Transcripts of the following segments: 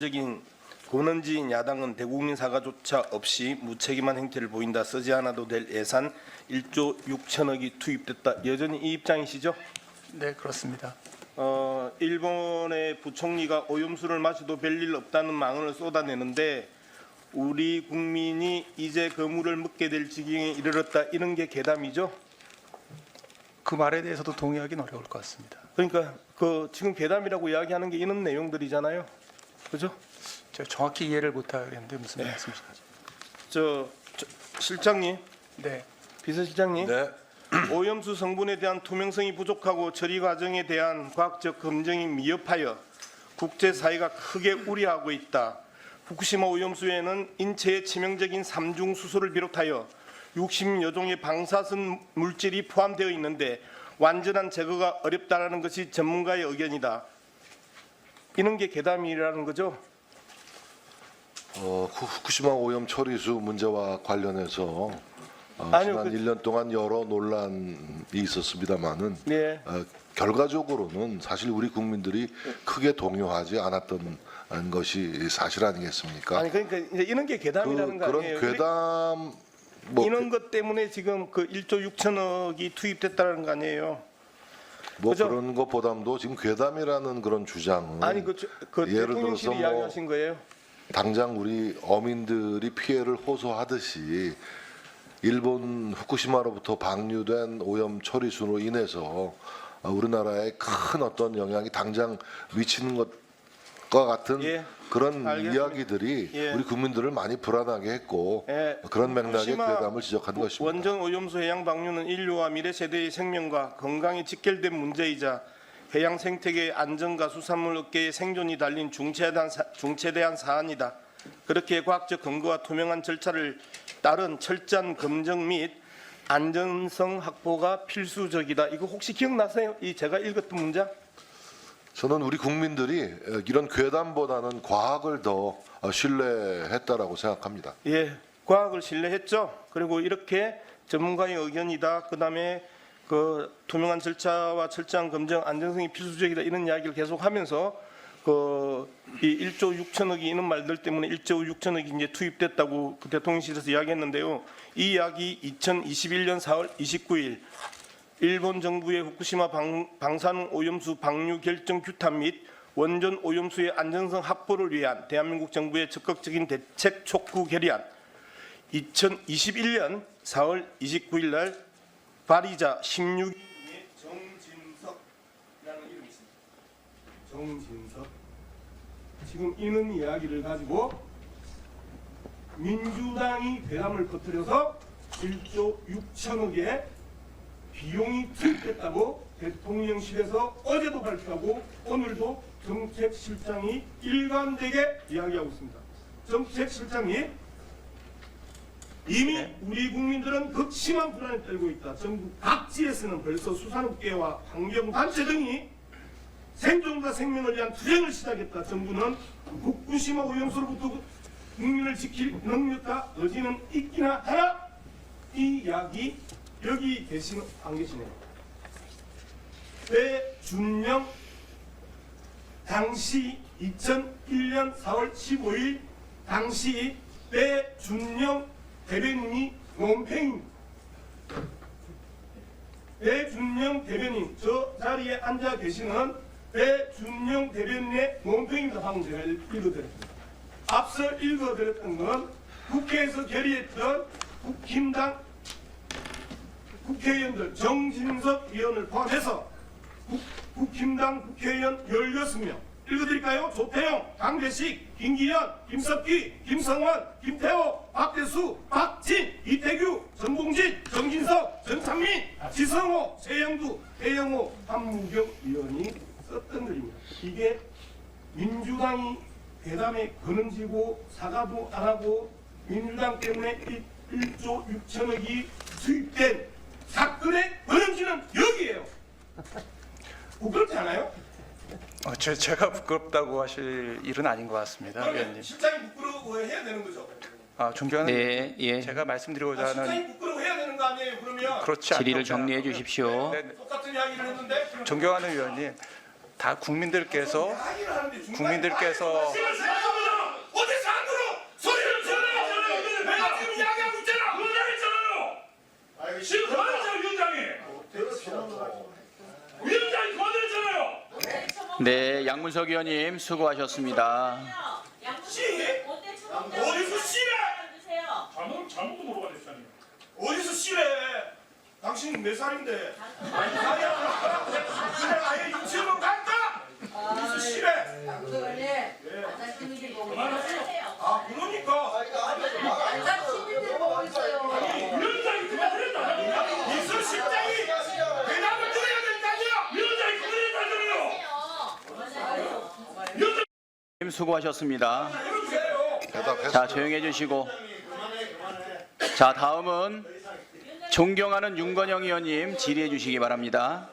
적인 권원진 야당은 대국민 사과조차 없이 무책임한 행태를 보인다. 쓰지 않아도 될 예산 1조 6천억이 투입됐다. 여전히 이 입장이시죠? 네, 그렇습니다. 일본의 부총리가 오염수를 마셔도 별일 없다는 망언을 쏟아내는데 우리 국민이 이제 그 물을 먹게 될 지경에 이르렀다. 이런 게 괴담이죠? 그 말에 대해서도 동의하기는 어려울 것 같습니다. 그러니까 지금 괴담이라고 이야기하는 게 이런 내용들이잖아요. 그죠? 제가 정확히 이해를 못하겠는데 무슨 말씀이신지. 실장님, 네, 비서실장님. 네. 오염수 성분에 대한 투명성이 부족하고 처리 과정에 대한 과학적 검증이 미흡하여 국제사회가 크게 우려하고 있다. 후쿠시마 오염수에는 인체에 치명적인 삼중 수소를 비롯하여 60여 종의 방사선 물질이 포함되어 있는데 완전한 제거가 어렵다라는 것이 전문가의 의견이다. 이런 게 괴담이라는 거죠? 후쿠시마 오염 처리수 문제와 관련해서 아니요, 지난 1년 동안 여러 논란이 있었습니다만은 네. 결과적으로는 사실 우리 국민들이 크게 동요하지 않았던 것이 사실 아니겠습니까? 아니 그러니까 이제 이런 게 괴담이라는 거 그런 아니에요? 괴담 이런 것 때문에 지금 그 1조 6천억이 투입됐다는 거 아니에요? 뭐 그죠? 그런 것보담도 지금 괴담이라는 그런 주장은 아니 그 예를 대통령실이 들어서 이야기하신 거예요? 당장 우리 어민들이 피해를 호소하듯이 일본 후쿠시마로부터 방류된 오염 처리수로 인해서 우리나라에 큰 어떤 영향이 당장 미치는 것과 같은 예, 그런 알겠습니다. 이야기들이 예. 우리 국민들을 많이 불안하게 했고 예, 그런 맥락의 후쿠시마 괴담을 지적한 것입니다. 원전 오염수 해양 방류는 인류와 미래 세대의 생명과 건강에 직결된 문제이자 해양 생태계의 안전과 수산물 업계의 생존이 달린 중체대한 사안이다. 그렇게 과학적 근거와 투명한 절차를 따른 철저한 검증 및 안전성 확보가 필수적이다. 이거 혹시 기억나세요? 이 제가 읽었던 문장? 저는 우리 국민들이 이런 괴담보다는 과학을 더 신뢰했다라고 생각합니다. 예, 과학을 신뢰했죠. 그리고 이렇게 전문가의 의견이다. 그다음에 그 투명한 절차와 철저한 검증, 안전성이 필수적이다. 이런 이야기를 계속하면서 이 1조 6천억이 이런 말들 때문에 1조 6천억이 이제 투입됐다고 그 대통령실에서 이야기했는데요. 이 이야기 2021년 4월 29일 일본 정부의 후쿠시마 방사능 오염수 방류 결정 규탄 및 원전 오염수의 안전성 확보를 위한 대한민국 정부의 적극적인 대책 촉구 결의안 2021년 4월 29일 날 발의자 16인의 정진석이라는 이름이 있습니다. 정진석. 지금 이런 이야기를 가지고 민주당이 괴담을 퍼뜨려서 1조 6천억의 비용이 투입됐다고 대통령실에서 어제도 발표하고 오늘도 정책실장이 일관되게 이야기하고 있습니다. 정책실장이 이미 우리 국민들은 극심한 불안에 떨고 있다. 전국 각지에서는 벌써 수산업계와 환경단체 등이 생존과 생명을 위한 투쟁을 시작했다. 정부는 후쿠시마 오염수로부터 국민을 지킬 능력과 의지는 있기나 하나 이 이야기 여기 계시는 안 계시네요. 배준영 당시 2001년 4월 15일 당시 배준영 대변인이 논팽입니다. 배준영 대변인 저 자리에 앉아 계시는 배준영 대변인의 논팽입니다. 방금 제가 읽어드렸습니다. 앞서 읽어드렸던 건 국회에서 결의했던 국힘당 국회의원들 정진석 의원을 포함해서 국힘당 국회의원 16명 읽어드릴까요? 조태용, 강대식, 김기현, 김석기, 김성원, 김태호, 박대수, 박진, 이태규, 전봉진, 정진석, 전창민, 지성호, 최영두, 배영호, 한무경 의원이 썼던 글입니다. 이게 민주당이 괴담에 거는지고 사과도 안 하고 민주당 때문에 1조 6천억이 투입된 사건의 거는지는 여기에요. 부끄럽지 않아요? 제가 부끄럽다고 하실 일은 아닌 것 같습니다, 의원님. 실장이 부끄러워해야 되는 거죠? 존경하는 네, 예. 제가 말씀드리고자 하는 실장이 부끄러워해야 되는 거 아니에요? 그러면 그렇지 않다고 질의를 정리해 생각하고요. 주십시오. 네, 네. 똑같은 이야기를 했는데 존경하는 의원님, 다 국민들께서 이야기를 하는데 중간에 국민들께서 말씀을 네, 양문석 의원님 수고하셨습니다. 어디서 씨래? 잘못 물어봤어요. 어디서 씨래? 당신 몇 살인데? 그냥 아예 유치원 갈까? 어디서 씨래? 아 그러니까 위원장이 그만했다. 이수 실장이 대답을 드려야 된다고요. 위원장이 그만했다고요. 수고하셨습니다. 대답했어요. 자, 조용해 주시고. 자, 다음은 존경하는 윤건영 의원님 질의해 주시기 바랍니다.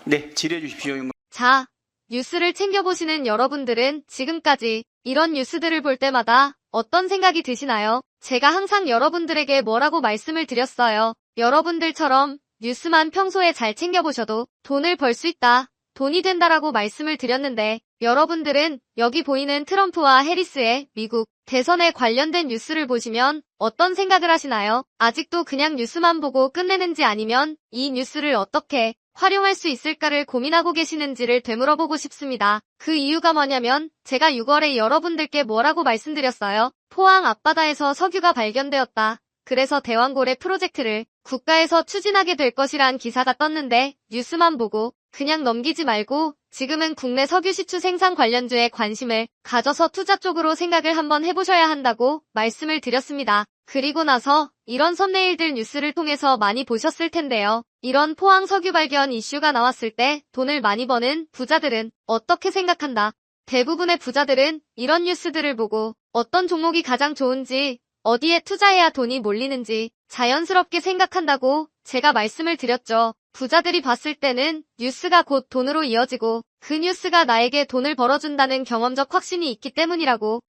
네, 질의해 주십시오. 자, 뉴스를 챙겨보시는 여러분들은 지금까지 이런 뉴스들을 볼 때마다 어떤 생각이 드시나요? 제가 항상 여러분들에게 뭐라고 말씀을 드렸어요. 여러분들처럼 뉴스만 평소에 잘 챙겨보셔도 돈을 벌 수 있다. 돈이 된다라고 말씀을 드렸는데 여러분들은 여기 보이는 트럼프와 해리스의 미국 대선에 관련된 뉴스를 보시면 어떤 생각을 하시나요? 아직도 그냥 뉴스만 보고 끝내는지 아니면 이 뉴스를 어떻게 활용할 수 있을까를 고민하고 계시는지를 되물어보고 싶습니다. 그 이유가 뭐냐면 제가 6월에 여러분들께 뭐라고 말씀드렸어요? 포항 앞바다에서 석유가 발견되었다. 그래서 대왕고래 프로젝트를 국가에서 추진하게 될 것이란 기사가 떴는데 뉴스만 보고 그냥 넘기지 말고 지금은 국내 석유 시추 생산 관련주에 관심을 가져서 투자 쪽으로 생각을 한번 해보셔야 한다고 말씀을 드렸습니다. 그리고 나서 이런 썸네일들 뉴스를 통해서 많이 보셨을 텐데요. 이런 포항 석유 발견 이슈가 나왔을 때 돈을 많이 버는 부자들은 어떻게 생각한다? 대부분의 부자들은 이런 뉴스들을 보고 어떤 종목이 가장 좋은지 어디에 투자해야 돈이 몰리는지 자연스럽게 생각한다고 제가 말씀을 드렸죠. 부자들이 봤을 때는 뉴스가 곧 돈으로 이어지고 그 뉴스가 나에게 돈을 벌어준다는 경험적 확신이 있기 때문이라고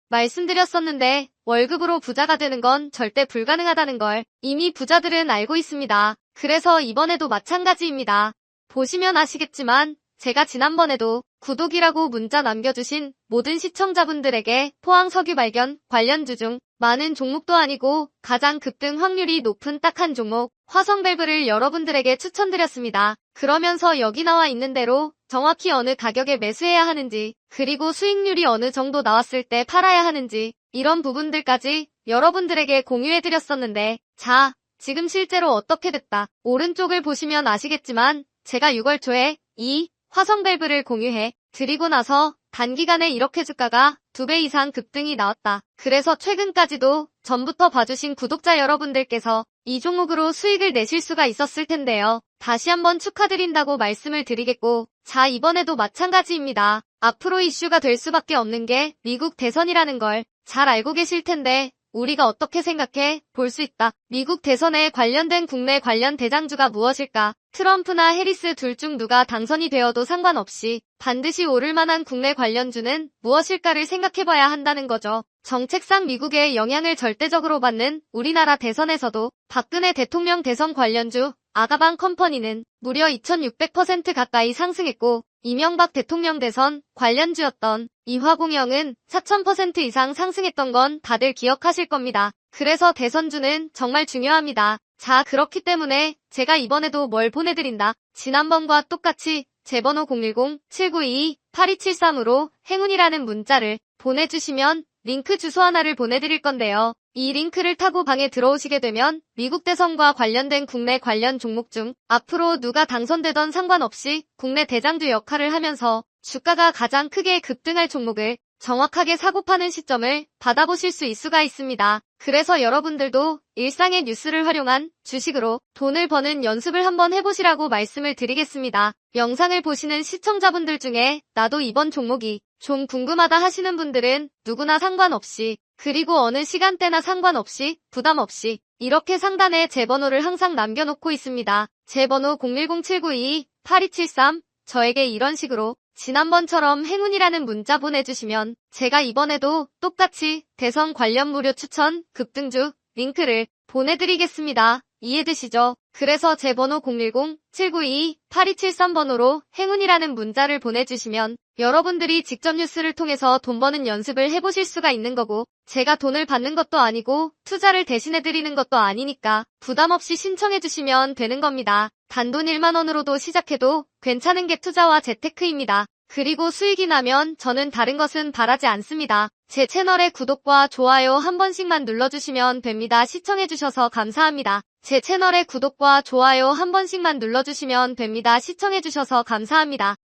말씀드렸었는데 월급으로 부자가 되는 건 절대 불가능하다는 걸 이미 부자들은 알고 있습니다. 그래서 이번에도 마찬가지입니다. 보시면 아시겠지만 제가 지난번에도 구독이라고 문자 남겨주신 모든 시청자분들에게 포항 석유 발견 관련주 중 많은 종목도 아니고 가장 급등 확률이 높은 딱 한 종목 화성밸브를 여러분들에게 추천드렸습니다. 그러면서 여기 나와 있는 대로 정확히 어느 가격에 매수해야 하는지 그리고 수익률이 어느 정도 나왔을 때 팔아야 하는지 이런 부분들까지 여러분들에게 공유해드렸었는데 자, 지금 실제로 어떻게 됐다. 오른쪽을 보시면 아시겠지만 제가 6월 초에 이 화성밸브를 공유해 드리고 나서 단기간에 이렇게 주가가 2배 이상 급등이 나왔다. 그래서 최근까지도 전부터 봐주신 구독자 여러분들께서 이 종목으로 수익을 내실 수가 있었을 텐데요. 다시 한번 축하드린다고 말씀을 드리겠고 자, 이번에도 마찬가지입니다. 앞으로 이슈가 될 수밖에 없는 게 미국 대선이라는 걸 잘 알고 계실 텐데 우리가 어떻게 생각해 볼 수 있다. 미국 대선에 관련된 국내 관련 대장주가 무엇일까? 트럼프나 해리스 둘 중 누가 당선이 되어도 상관없이 반드시 오를 만한 국내 관련주는 무엇일까를 생각해봐야 한다는 거죠. 정책상 미국의 영향을 절대적으로 받는 우리나라 대선에서도 박근혜 대통령 대선 관련주 아가방 컴퍼니는 무려 2600% 가까이 상승했고 이명박 대통령 대선 관련주였던 이화공영은 4000% 이상 상승했던 건 다들 기억하실 겁니다. 그래서 대선주는 정말 중요합니다. 자, 그렇기 때문에 제가 이번에도 뭘 보내드린다. 지난번과 똑같이 제 번호 010-7922-8273으로 행운이라는 문자를 보내주시면 링크 주소 하나를 보내드릴 건데요. 이 링크를 타고 방에 들어오시게 되면 미국 대선과 관련된 국내 관련 종목 중 앞으로 누가 당선되던 상관없이 국내 대장주 역할을 하면서 주가가 가장 크게 급등할 종목을 정확하게 사고 파는 시점을 받아보실 수 있습니다. 그래서 여러분들도 일상의 뉴스를 활용한 주식으로 돈을 버는 연습을 한번 해보시라고 말씀을 드리겠습니다. 영상을 보시는 시청자분들 중에 나도 이번 종목이 좀 궁금하다 하시는 분들은 누구나 상관없이 그리고 어느 시간대나 상관없이 부담 없이 이렇게 상단에 제 번호를 항상 남겨놓고 있습니다. 제 번호 010-7922-8273 저에게 이런 식으로 지난번처럼 행운이라는 문자 보내주시면 제가 이번에도 똑같이 대선 관련 무료 추천 급등주 링크를 보내드리겠습니다. 이해되시죠? 그래서 제 번호 010-792-8273번호로 행운이라는 문자를 보내주시면 여러분들이 직접 뉴스를 통해서 돈 버는 연습을 해보실 수가 있는 거고, 제가 돈을 받는 것도 아니고 투자를 대신해드리는 것도 아니니까 부담 없이 신청해주시면 되는 겁니다. 단돈 1만 원으로도 시작해도 괜찮은 게 투자와 재테크입니다. 그리고 수익이 나면 저는 다른 것은 바라지 않습니다. 제 채널의 구독과 좋아요 한 번씩만 눌러주시면 됩니다. 시청해주셔서 감사합니다. 제 채널의 구독과 좋아요 한 번씩만 눌러주시면 됩니다. 시청해주셔서 감사합니다.